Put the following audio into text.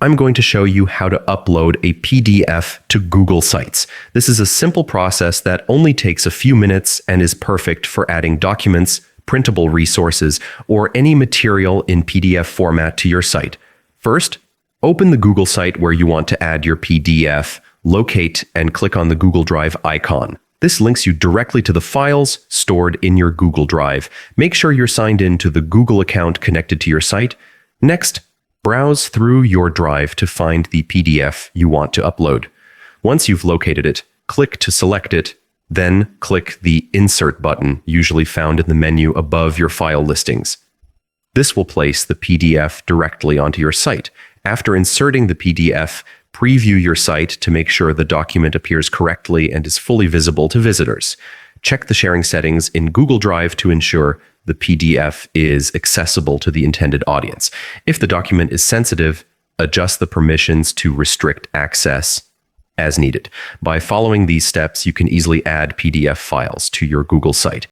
I'm going to show you how to upload a PDF to Google Sites. This is a simple process that only takes a few minutes and is perfect for adding documents, printable resources, or any material in PDF format to your site. First, open the Google site where you want to add your PDF, locate and click on the Google Drive icon. This links you directly to the files stored in your Google Drive. Make sure you're signed in to the Google account connected to your site. Next, browse through your drive to find the PDF you want to upload. Once you've located it, click to select it, then click the Insert button, usually found in the menu above your file listings. This will place the PDF directly onto your site. After inserting the PDF, preview your site to make sure the document appears correctly and is fully visible to visitors. Check the sharing settings in Google Drive to ensure the PDF is accessible to the intended audience. If the document is sensitive, adjust the permissions to restrict access as needed. By following these steps, you can easily add PDF files to your Google site.